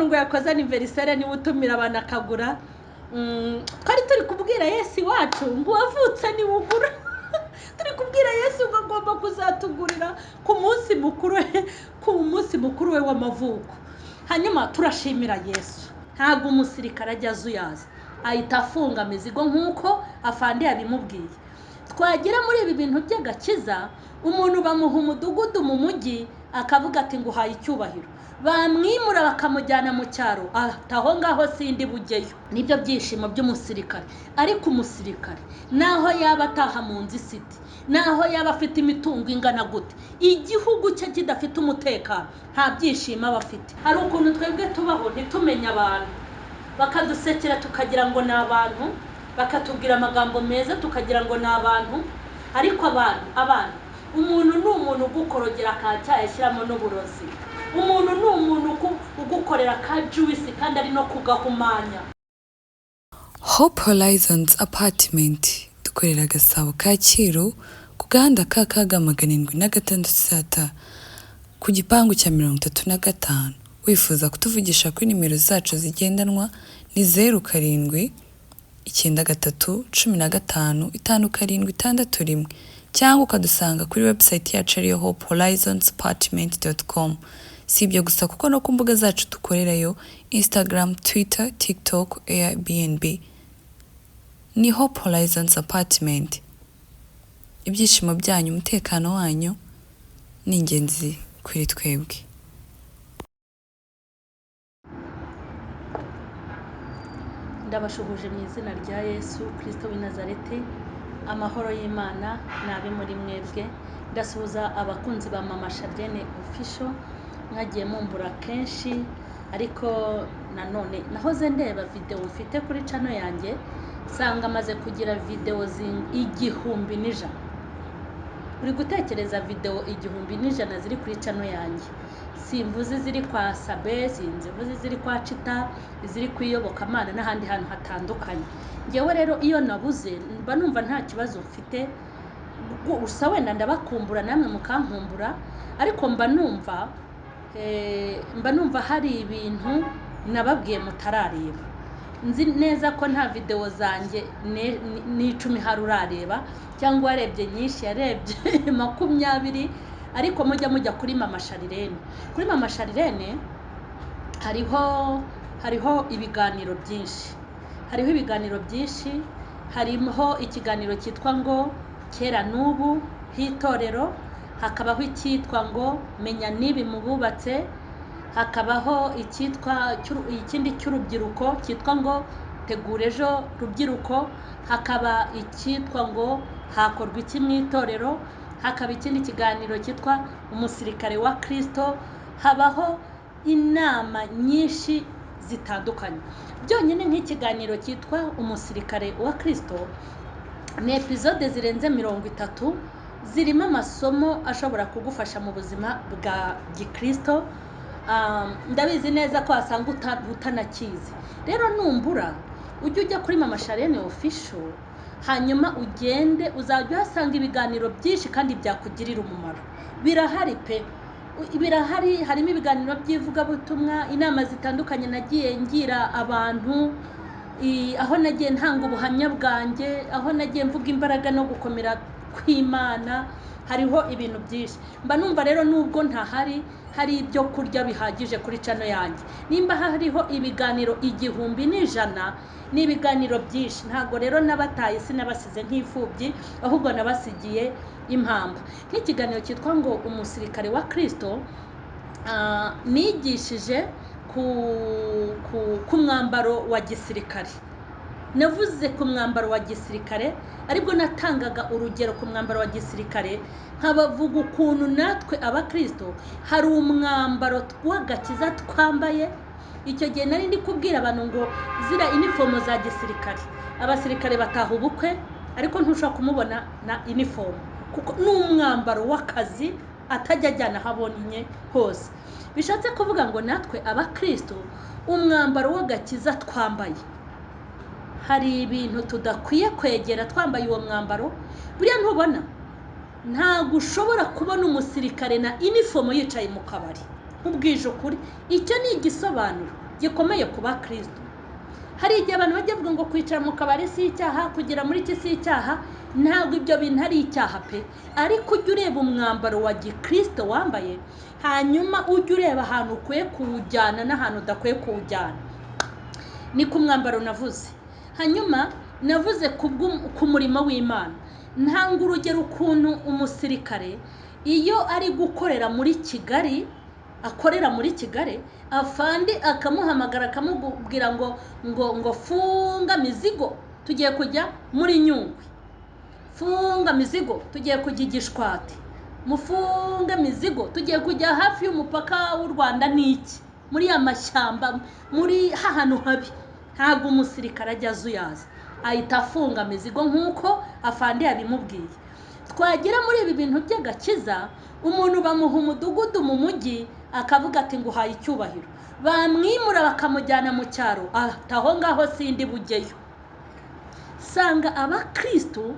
ngo yakoze anniversaire ni utumira abantu akagura twari turi kubwira Yesu wacu ngo wavutse ni ugura turi kubwira Yesu ngo agomba kuzatugurira ku munsi mukuru we w'amavuko. Hanyuma turashimira Yesu, ntabwo umusirikare ajya azuyaza ahita afunga imizigo nk'uko afande yabimubwiye. Twagera muri ibi bintu by'agakiza, umuntu bamuha umudugudu mu mujyi akavuga ati ngo uhaye icyubahiro, bamwimura bakamujyana mu cyaro aho ngaho sindi bugeyo. Nibyo byishimo by'umusirikare. Ariko umusirikare naho yaba ataha mu nzi city, naho yaba afite imitungo ingana gute, igihugu cye kidafite umutekano nta byishimo aba afite. Hari ukuntu twebwe tubaho ntitumenye abantu, bakadusekera tukagira ngo ni abantu, bakatubwira amagambo meza tukagira ngo ni abantu, ariko abantu umuntu ni umuntu ugukorogera akacyaye ashyiramo n'uburozi. Umuntu ni umuntu ugukorera ka juice kandi ari no kugahumanya. Hope Horizons Apartment dukorera Gasabo Kacyiru ku gahanda ka K706 ku gipangu cya 35. Wifuza kutuvugisha kuri nimero zacu zigendanwa ni 07 93 15 576 cyangwa ukadusanga kuri website yacu ariyo hopehorizonsapartment.com. Si ibyo gusa kuko no ku mbuga zacu dukorerayo Instagram, Twitter, TikTok, Airbnb ni Hope Horizons Apartment. Ibyishimo byanyu, umutekano wanyu ni ingenzi kuri twebwe. Ndabashuhuje mu izina rya Yesu Kristo w'i Nazareti. Amahoro y'Imana nabe muri mwebwe. Ndasuhuza abakunzi ba Mama Charlene Official, mwagiye mumbura kenshi, ariko nanone nahoze ndeba video mfite kuri channel yanjye, sanga maze kugira video 1,100. Uri gutekereza video 1,100 ziri kuri channel yanjye. Simvuze ziri kwa Sabe, simvuze ziri kwa Chita, ziri kwiyobokamana n'ahandi hantu hatandukanye. Ngewe rero iyo nabuze mba numva nta kibazo mfite, gusa wenda ndabakumbura namwe mukankumbura, ariko mba numva hari ibintu nababwiye mutarareba. Nzi neza ko nta video zanjye ni 10 hari urareba, cyangwa yarebye nyinshi, yarebye 20, ariko mujya kuri Mama Charlene. Kuri Mama Charlene hariho ibiganiro byinshi. Harimo ikiganiro cyitwa ngo kera n'ubu hitorero, hakabaho icyitwa ngo menya nibi mu bubatse, hakabaho ikindi cy'urubyiruko cyitwa ngo tegura ejo rubyiruko, hakaba icyitwa ngo hakorwa iki mu itorero, hakaba ikindi kiganiro cyitwa umusirikare wa Kristo. Habaho inama nyinshi zitandukanye. Byonyine nk'ikiganiro cyitwa umusirikare wa Kristo ni episode zirenze 30, zirimo amasomo ashobora kugufasha mu buzima bwa gikristo. Ndabizi neza ko asanga utanakizi. Rero numbura ujya kuri Mama Charlene Official, hanyuma ugende uzajya uhasanga ibiganiro byinshi kandi byakugirira umumaro. Birahari pe, birahari. Harimo ibiganiro by'ivugabutumwa, inama zitandukanye nagiye ngira abantu, aho nagiye ntanga ubuhamya bwanjye, aho nagiye mvuga imbaraga no gukomera kw'Imana. Hariho ibintu byinshi. Mba numva rero nubwo ntahari, hari ibyo kurya bihagije kuri channel yanjye. Nimba hariho ibiganiro 1,100, ni ibiganiro byinshi. Ntago rero nabataye, sinabasize nk'imfubyi, ahubwo nabasigiye impamba. Nk'ikiganiro cyitwa ngo umusirikare wa Kristo, nigishije ku mwambaro wa gisirikare. Navuze ku mwambaro wa gisirikare, aribwo natangaga urugero ku mwambaro wa gisirikare, nkabavuga ukuntu natwe abakristo hari umwambaro w'agakiza twambaye. Icyo gihe nari ndi kubwira abantu ngo zira uniform za gisirikare, abasirikare bataha ubukwe ariko ntushobora kumubona na uniform, kuko n'umwambaro w'akazi atajya ajyana habonye hose. Bishatse kuvuga ngo natwe abakristo umwambaro w'agakiza twambaye, hari ibintu tudakwiye kwegera twambaye uwo mwambaro. Buriya ntubona, ntago ushobora kubona umusirikare na uniform yicaye mu kabari. Nkubwije ukuri, icyo ni igisobanuro. gikomeye ku bakristo. Hari igihe abantu bajya bavuga ngo kwicara mu kabari si icyaha, kugera muri iki si icyaha. Ntabwo ibyo bintu ari icyaha pe, ariko ujye ureba umwambaro wa gikristo wambaye, hanyuma ujye ureba ahantu ukwiye kuwujyana n'ahantu udakwiye kuwujyana. Ni ku mwambaro navuze. Hanyuma navuze ku murimo w'Imana. Ntanga urugero ukuntu umusirikare iyo ari gukorera muri Kigali, akorera muri Kigali, afandi akamuhamagara akamubwira ngo funga mizigo, tugiye kujya muri Nyungwe, funga mizigo tugiye kujya Gishwati, mufunge mizigo tugiye kujya hafi y'umupaka w'u Rwanda n'iki, muri ya mashyamba, muri hahantu habi. Ntabwo umusirikare ajya azuyaza, ahita afunga mizigo nk'uko afandi yabimubwiye. Twagera muri ibi bintu by'agakiza, umuntu bamuha umudugudu mu mujyi akavuga ati nguhaye icyubahiro, bamwimura bakamujyana mu cyaro, aho ngaho sindi bugeyo. Sanga abakristo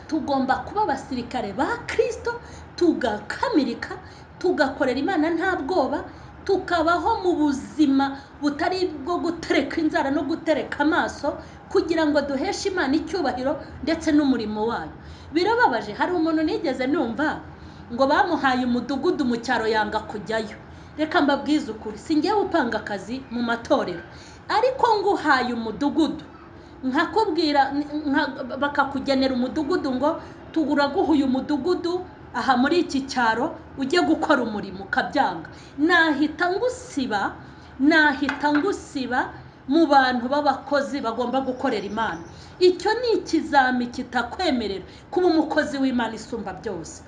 tugomba kuba abasirikare ba Kristo, tugakamirika, tugakorera Imana nta bwoba, tukabaho mu buzima butari bwo gutereka inzara no gutereka amaso, kugira ngo duheshe Imana icyubahiro ndetse n'umurimo wayo. Birababaje, hari umuntu nigeze numva ngo bamuhaye umudugudu mu cyaro yanga kujyayo. Reka mbabwize ukuri, singiye upanga akazi mu matorero, ariko nguhaye umudugudu nkakubwira bakakugenera umudugudu ngo tuguraguhuye umudugudu aha muri iki cyaro ujye gukora umurimo, ukabyanga, nahita ngusiba mu bantu b'abakozi bagomba gukorera Imana. Icyo ni ikizami kitakwemerera kuba umukozi w'Imana isumba byose.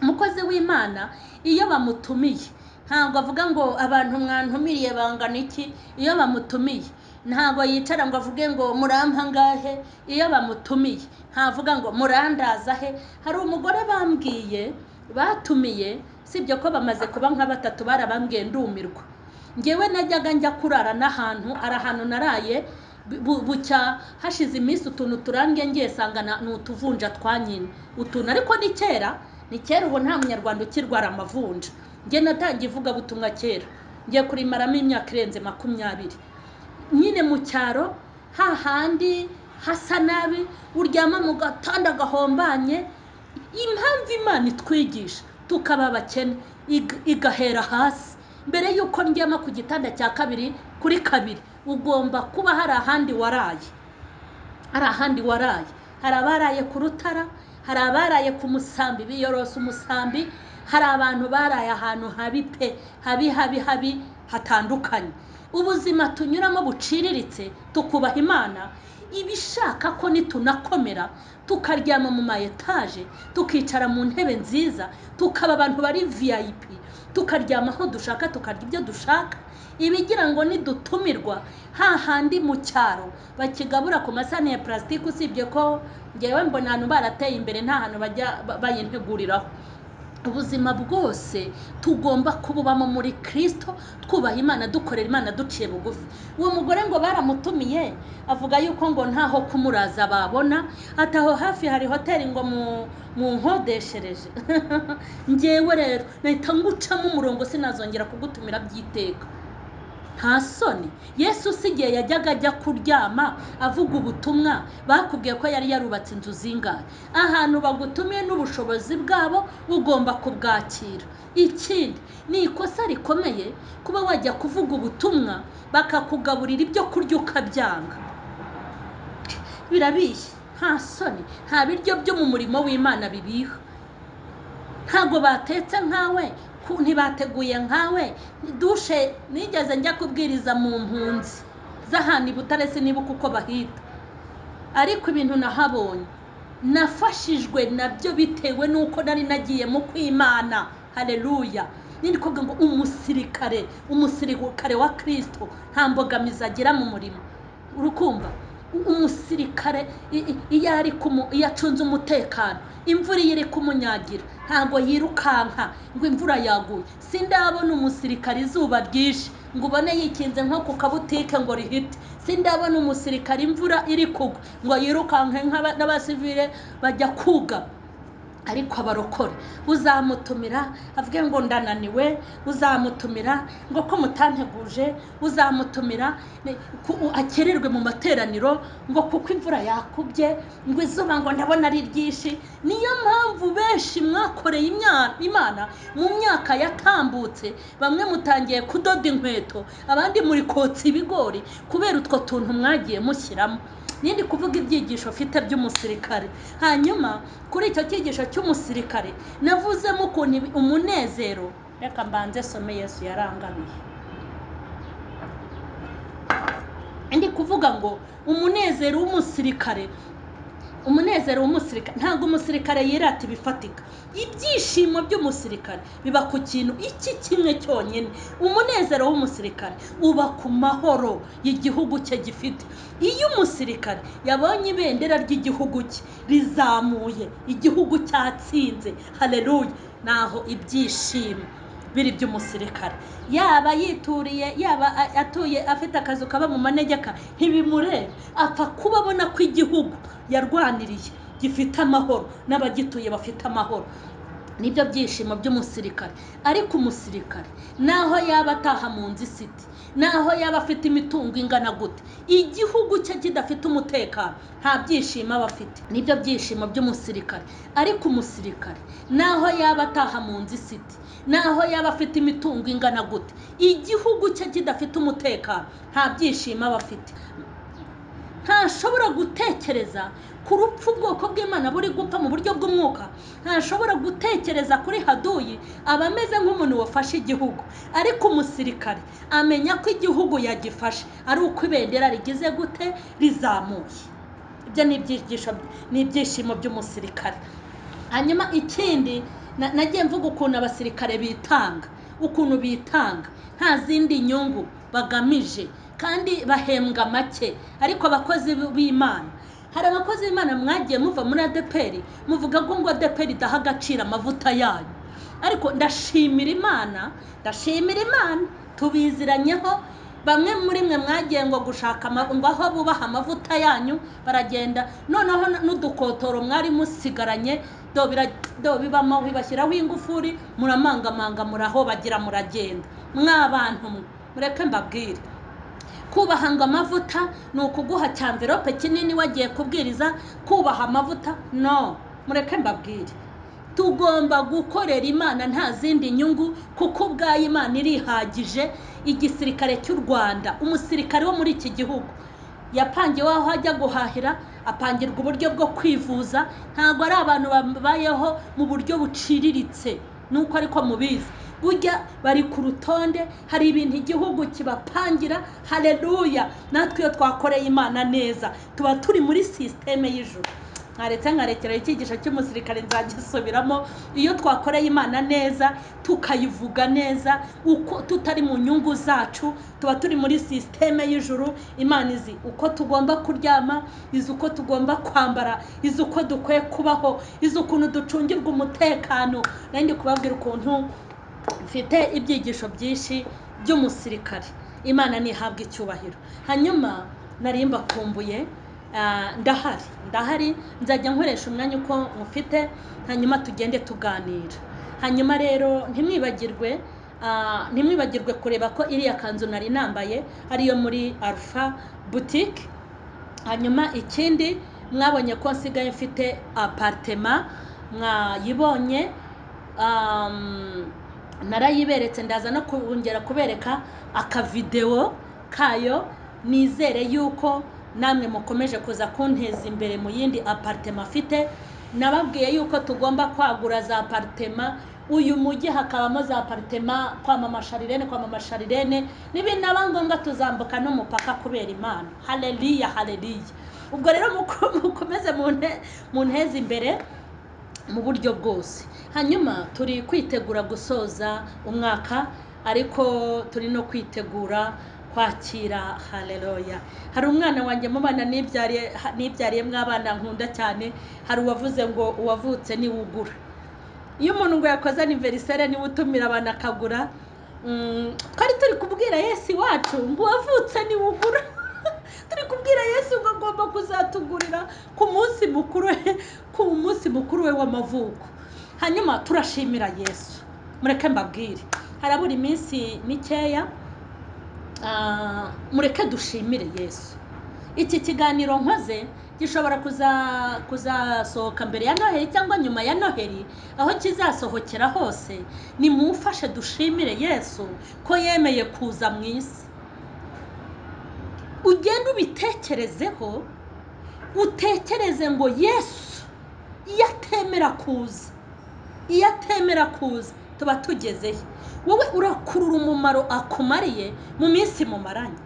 Umukozi w'Imana iyo bamutumiye ntabwo avuga ngo abantu mwantumiriye bangana iki. Iyo bamutumiye ntabwo yicara ngo avuge ngo murampa ngahe. Iyo bamutumiye ntavuga ngo murandaza he. Hari umugore bambwiye batumiye, sibyo ko bamaze kuba nka batatu, barabambwiye ndumirwa. Ngewe najyaga njya kurara n'ahantu, ari ahantu naraye bucya hashize iminsi, utuntu turangiye ngiye sanga ni utuvunja twanyine utuntu, ariko ni kera ubu nta munyarwanda ukirwara amavunja. Nge natangiye ivuga butumwa kera, ngiye kurimaramo imyaka irenze 20. Nyine mu cyaro hahandi hasa nabi, uryama mu gatanda gahombanye. Impamvu Imana itwigisha tukaba abakene igahera hasi. Mbere yuko ndyama ku gitanda cya kabiri kuri kabiri, ugomba kuba hari ahandi waraye. Hari abaraye ku rutara, hari abaraye ku musambi biyorose umusambi, hari abantu baraye ahantu habi pe, habi hatandukanye. Ubuzima tunyuramo buciriritse, tukubaha Imana, ibishaka ko nitunakomera tukaryama mu mayetaje, tukicara mu ntebe nziza, tukaba abantu bari VIP, tukaryama aho dushaka, tukarya ibyo dushaka. Ibigira ngo nidutumirwa hahandi mu cyaro bakigabura ku masahani ya plastique, usibye ko ngewe mbona abantu barateye imbere nta hantu bajya bayinteguriraho. Ubuzima bwose tugomba kububamo muri Kristo, twubaha Imana, dukorera Imana duciye bugufi. Uwo mugore ngo baramutumiye avuga yuko ngo ntaho kumuraza babona, ataho hafi hari hoteli ngo mu nkodeshereje. Ngewe rero nahita ngucamo umurongo, sinazongera kugutumira byiteka. Nta soni. Yesu usigiye yajyaga ajya kuryama avuga ubutumwa, bakubwiye ko yari yarubatse inzu zingahe. Ahantu bagutumiye n'ubushobozi bwabo ugomba kubwakira. Ikindi ni ikosa rikomeye kuba wajya kuvuga ubutumwa bakakugaburira ibyo kurya ukabyanga. Birabishye, nta soni. Nta biryo byo mu murimo w'Imana bibiha. Ntago batetse nkawe, ntibateguye nkawe. Dushe nigeze njya kubwiriza mu mpunzi z'ahantu i Butare, sinibuka uko bahita, ariko ibintu nahabonye nafashijwe nabyo bitewe nuko nari nagiye mu kw'Imana. Haleluya. Nindi kuvuga ngo umusirikare wa Kristo nta mbogamizi agira mu murimo. Urukumva umusirikare iyo acunze umutekano, imvura iri kumunyagira ntago yirukanka ngo imvura yaguye. Sindabona umusirikare izuba ryishe ngo ubone yikinze nko ku kabutike ngo rihite. Sindabona umusirikare imvura iri kugwa ngo yirukanke n'abasivile bajya kuga. ariko abarokore uzamutumira avuge ngo ndananiwe, uzamutumira ngo ko mutanteguje, uzamutumira akererwe mu materaniro ngo kuko imvura yakubye, ngo izuba ngo ndabona ari ryinshi. Niyo mpamvu benshi mwakoreye Imana mu myaka yatambutse, bamwe mutangiye kudoda inkweto, abandi muri kotsa ibigori kubera utwo tuntu mwagiye mushyiramo. Nindi kuvuga ibyigisho afite by'umusirikare. Hanyuma kuri icyo cyigisho cy'umusirikare navuzemo ukuntu umunezero, reka mbanze some Yesu yarangabiye. Ndi kuvuga ngo umunezero w'umusirikare ntabwo umusirikare yirata ibifatika. Ibyishimo by'umusirikare biba ku kintu iki kimwe cyonyine. Umunezero w'umusirikare uba ku mahoro y'igihugu cye gifite. Iyo umusirikare yabonye ibendera ry'igihugu cye rizamuye, igihugu cyatsinze, haleluya, naho ibyishimo biri by'umusirikare. Yaba yituriye, yaba atuye afite akazu kaba mu manegeka, ntibimureba. Apfa kuba abona ko igihugu yarwaniriye gifite amahoro n'abagituye bafite amahoro. Nibyo byishimo by'umusirikare. Ariko umusirikare naho yaba ataha mu nzu isiti, naho yaba afite imitungo ingana gute, igihugu cye kidafite umutekano, nta byishimo aba afite. Nibyo byishimo by'umusirikare. Ariko umusirikare naho yaba ataha mu nzu isiti, naho yaba afite imitungo ingana gute, igihugu cye kidafite umutekano, nta byishimo aba afite. Ntashobora gutekereza ku rupfu ubwoko bw'Imana buri gupfa mu buryo bw'umwuka. Ntashobora gutekereza kuri haduyi, aba ameze nk'umuntu wafashe igihugu. Ariko umusirikare amenya ko igihugu yagifashe ari uko ibendera rigize gute, rizamuye. Ibyo ni ibyishimo by'umusirikare. Hanyuma ikindi nagiye mvuga ukuntu abasirikare bitanga, ukuntu bitanga nta zindi nyungu bagamije, kandi bahembwa make. Ariko abakozi b'Imana, hari abakozi b'Imana mwagiye muva muri ADPR muvuga ngo ADPR idaha agaciro amavuta yanyu. Ariko ndashimira Imana tubiziranyeho. Bamwe muri mwe mwagiye ngo gushaka ngo aho bubaha amavuta yanyu baragenda, noneho n'udukotoro mwari musigaranye do bibamo bibashyiraho ingufuri, muramangamanga muraho bagira muragenda. Mwabantu mureke mbabwire, kubaha ngo amavuta ni ukuguha cyamverope kinini wagiye kubwiriza. Kubaha amavuta no, mureke mbabwire, tugomba gukorera Imana nta zindi nyungu, kuko ubwayo Imana irihagije. Igisirikare cy'u Rwanda, umusirikare wo muri iki gihugu yapangiwe aho ajya guhahira, apangirwa uburyo bwo kwivuza. Ntabwo ari abantu babayeho mu buryo buciriritse nuko ariko mubizi. Burya bari ku rutonde, hari ibintu igihugu kibapangira. Haleluya. Natwe iyo twakoreye Imana neza tuba turi muri systeme y'ijuru. Nkarekera icyigisho cy'umusirikare nzagisubiramo. Iyo twakoreye Imana neza, tukayivuga neza, uko tutari mu nyungu zacu, tuba turi muri systeme y'ijuru. Imana izi uko tugomba kuryama, izi uko tugomba kwambara, izi uko dukwiye kubaho, izi ukuntu ducungirwa umutekano. Nandi kubabwira ukuntu mfite ibyigisho byinshi by'umusirikare. Imana nihabwa icyubahiro. Hanyuma narimba kumbuye, ndahari nzajya nkoresha umwanya uko mufite, hanyuma tugende tuganira. Hanyuma rero ntimwibagirwe kureba ko iriya kanzu nari nambaye ariyo muri Alpha Boutique. Hanyuma ikindi mwabonye ko nsigaye mfite apartment, mwayibonye, narayiberetse, ndaza no kongera kubereka akavideo kayo. Nizere yuko namwe mukomeje kuza kunteza imbere mu yindi apartment afite. Nababwiye yuko tugomba kwagura za apartment, uyu mujyi hakabamo za apartment kwa mama Sharirene, n'ibinaba ngombwa tuzambuka n'umupaka kubera Imana. Haleluya, haleluya. Ubwo rero mukomeze munteze imbere mu buryo bwose. Hanyuma turi kwitegura gusoza umwaka, ariko turi no kwitegura kwakira. Haleluya. Hari umwana wanjye mu bana nibyariye mwabana nkunda cyane, hari uwavuze ngo uwavutse ni wugura. Iyo umuntu ngo yakoze anniversaire ni utumira abana akagura. Twari turi kubwira Yesu wacu ngo uwavutse ni wugura. Turi kubwira abwira Yesu ngo agomba kuzatugurira ku munsi mukuru we w'amavuko. Hanyuma turashimira Yesu. Mureke mbabwire, harabura iminsi mikeya, mureke dushimire Yesu. Iki kiganiro nkoze gishobora kuzasohoka mbere ya Noheli cyangwa nyuma ya Noheli, aho kizasohokera hose nimumfashe dushimire Yesu ko yemeye kuza mu isi. Ugenda ubitekerezeho, utekereze ngo Yesu iyo atemera kuza tuba tugezeyo. Wowe urakurura umumaro akumariye mu minsi mumaranye.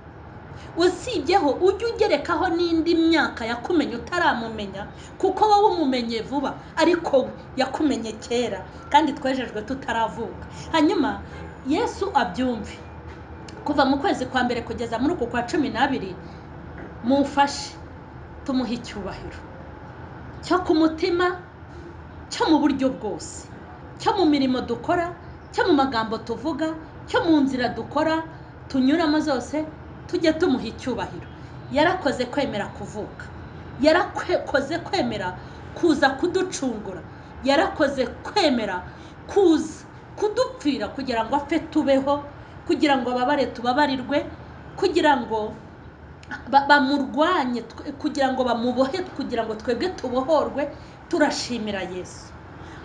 Usibyeho ujye ugerekaho n'indi myaka yakumenye utaramumenya, kuko wowe umumenye vuba ariko we yakumenye kera kandi twejejwe tutaravuka. Hanyuma Yesu abyumve. Kuva mu kwezi kwa mbere kugeza muri uku kwa 12 mufashe tumuha icyubahiro cyo ku mutima, cyo mu buryo bwose, cyo mu mirimo dukora, cyo mu magambo tuvuga, cyo mu nzira dukora tunyuramo zose, tujye tumuha icyubahiro. Yarakoze kwemera kuvuka, yarakoze kwemera kuza kuducungura, yarakoze kwemera kuza kudupfira kugira ngo apfe tubeho, kugira ngo ababare tubabarirwe, kugira ngo bamurwanye, kugira ngo bamubohe, kugira ngo twebwe tubohorwe. Turashimira Yesu.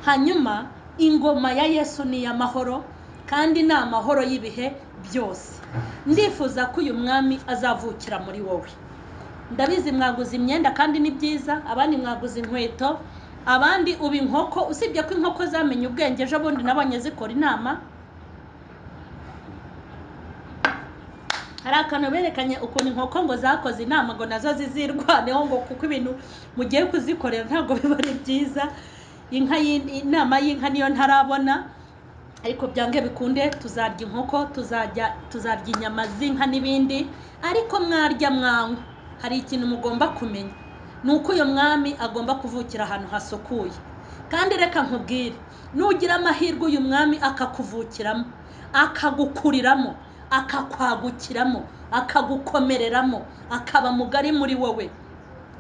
Hanyuma ingoma ya Yesu ni amahoro, kandi ni amahoro y'ibihe byose. Ndifuza ko uyu mwami azavukira muri wowe. Ndabizi mwaguze imyenda kandi ni byiza, abandi mwaguze inkweto, abandi uba inkoko. Usibye ko inkoko zamenye ubwenge, ejo bundi nabonye zikora inama. Hari akantu berekanye ukuntu inkoko ngo zakoze inama ngo nazo zizirwaneho, ngo kuko ibintu mugiye kuzikorera ntabwo biba ari byiza. Inama y'inka niyo ntarabona, ariko byange bikunde tuzarya inkoko, tuzarya inyama z'inka n'ibindi. Ariko mwarya mwangu, hari ikintu mugomba kumenya, nuko uyu mwami agomba kuvukira ahantu hasukuye. Kandi reka nkubwire, nugira amahirwe uyu mwami akakuvukiramo, akagukuriramo, akakwagukiramo, akagukomereramo, akaba mugari muri wowe,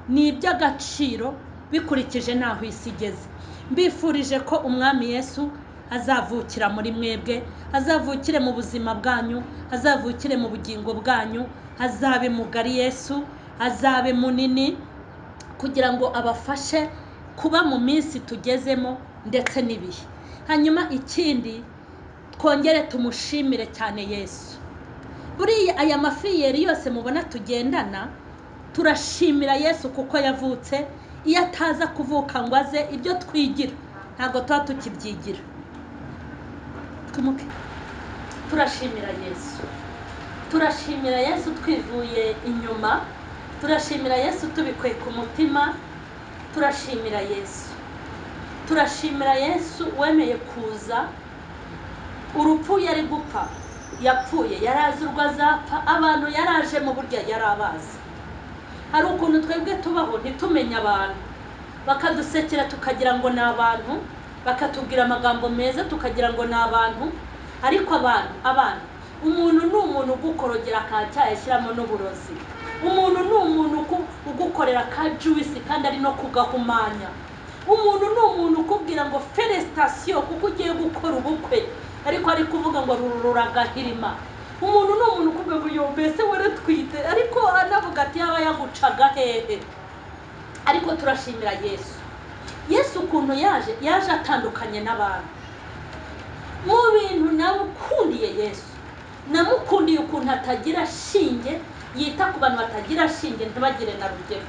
ni iby'agaciro bikurikije naho isi igeze. Mbifurije ko umwami Yesu azavukira muri mwebwe, azavukire mu buzima bwanyu, azavukire mu bugingo bwanyu, azabe mugari Yesu, azabe munini, kugira ngo abafashe kuba mu minsi tugezemo ndetse n'ibihe. Hanyuma ikindi, twongere tumushimire cyane Yesu. Buriya aya mafiyeri yose mubona tugendana, turashimira Yesu kuko yavutse. Iyo ataza kuvuka ngo aze, ibyo twigira ntabwo tuba tukibyigira. Turashimira Yesu. Turashimira Yesu twivuye inyuma, turashimira Yesu tubikuye ku mutima. Turashimira Yesu. Turashimira Yesu wemeye kuza. Urupfu yari gupfa yapfuye, yarazi urwo azapfa, abantu yaraje mu buryo yarabazi. Hari ukuntu twebwe tubaho ntitumenye abantu, bakadusekera tukagira ngo ni abantu, bakatubwira amagambo meza tukagira ngo ni abantu, ariko abantu umuntu ni umuntu ugukorogera kacyaye ashyiramo n'uburozi. Umuntu ni umuntu ugukorera ka juice kandi ari no kugahumanya. Umuntu ni umuntu ukubwira ngo felicitation kuko ugiye gukora ubukwe, ariko ari kuvuga ngo ruragahirima. Umuntu ni umuntu ukubwira ngo yo mbese waratwite, ariko anavuga ati yaba yagucaga hehe. Ariko turashimira Yesu. Yesu ukuntu yaje atandukanye n'abantu. Mu bintu namukundiye Yesu, namukundiye ukuntu atagira shinge, yita ku bantu batagira shinge ntibagire na rugero.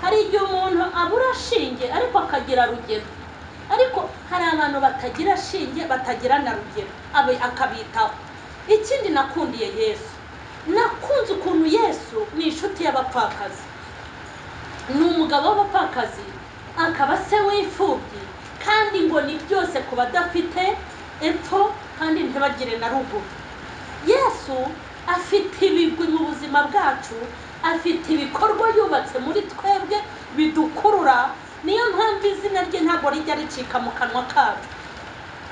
Hari igihe umuntu abura shinge ariko akagira rugero, ariko hari abantu batagira shinge batagira na rugero, akabitaho. Ikindi nakundiye Yesu, nakunze ukuntu Yesu ni inshuti y'abapfakazi. Ni umugabo w'abapfakazi, akaba se w'imfubyi, kandi ngo ni byose ku badafite epfo kandi ntibagire na ruguru. Yesu afite ibigwi mu buzima bwacu, afite ibikorwa yubatse muri twebwe bidukurura. Niyo mpamvu izina rye ntabwo rijya ricika mu kanwa kacu,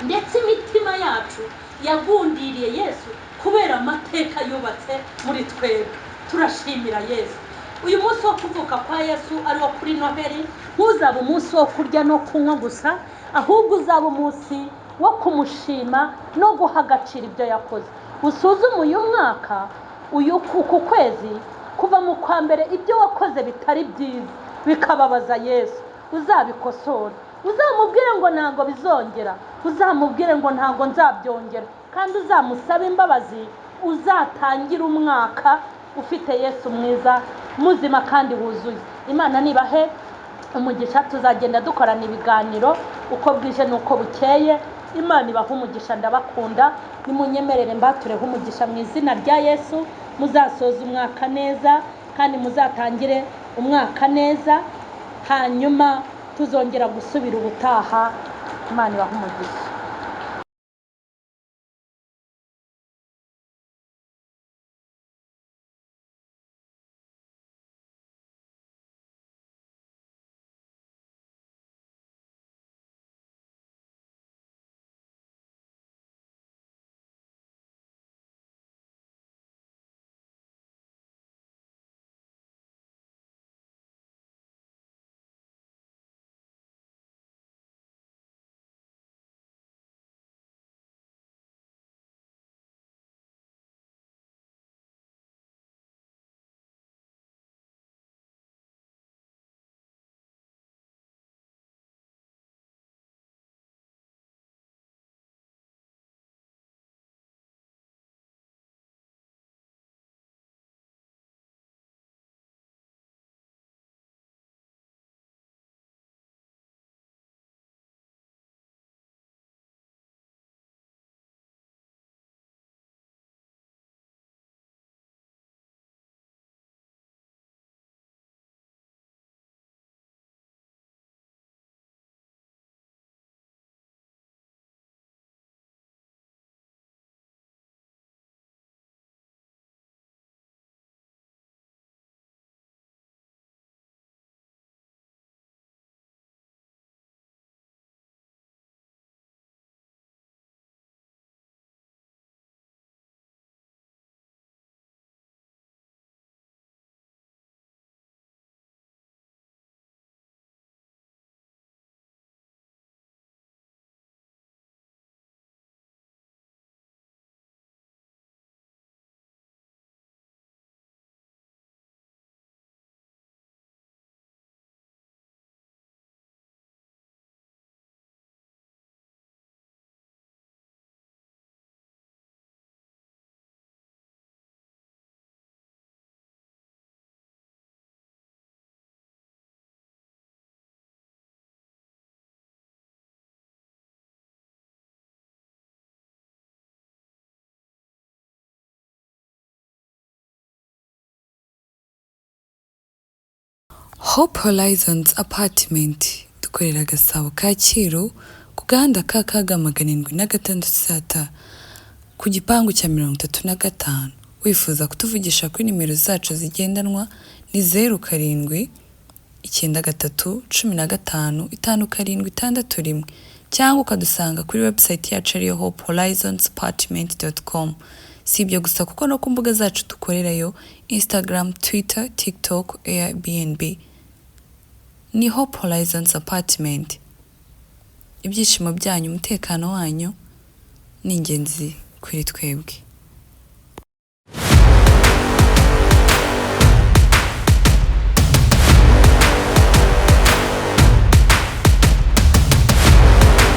ndetse imitima yacu yagundiriye Yesu kubera amateka yubatse muri twebwe. Turashimira Yesu. uyu munsi wo kuvuka kwa Yesu ari wo kuri Noheli ntuzaba umunsi wo kurya no kunywa gusa, ahubwo uzaba umunsi wo kumushima no guha agaciro ibyo yakoze. Usuzume uyu mwaka, uku kwezi, kuva mu kwa mbere ibyo wakoze bitari byiza bikababaza Yesu, uzabikosora, uzamubwire ngo ntabwo bizongera, uzamubwire ngo ntabwo nzabyongera, kandi uzamusaba imbabazi. Uzatangira umwaka ufite Yesu mwiza, muzima kandi wuzuye. Imana nibahe umugisha, tuzagenda dukorana ibiganiro uko bwije n'uko bukeye. Imana ibahe umugisha, ndabakunda. Nimunyemerere mbatureho umugisha mu izina rya Yesu. Muzasoza umwaka neza kandi muzatangire umwaka neza, hanyuma tuzongera gusubira ubutaha. Imana ibahe umugisha. Hope Horizons Apartment dukorera Gasabo Kacyiru ku gahanda ka Kaga 706 ku gipangu cya 35. Wifuza kutuvugisha kuri nimero zacu zigendanwa ni 07 93 15 5761 cyangwa ukadusanga kuri website yacu ariyo hopehorizonsapartment.com. Si ibyo gusa kuko no ku mbuga zacu dukorerayo Instagram, Twitter, TikTok, Airbnb. Ni Hope Horizons Apartment. Ibyishimo byanyu, umutekano wanyu ni ingenzi kuri twebwe.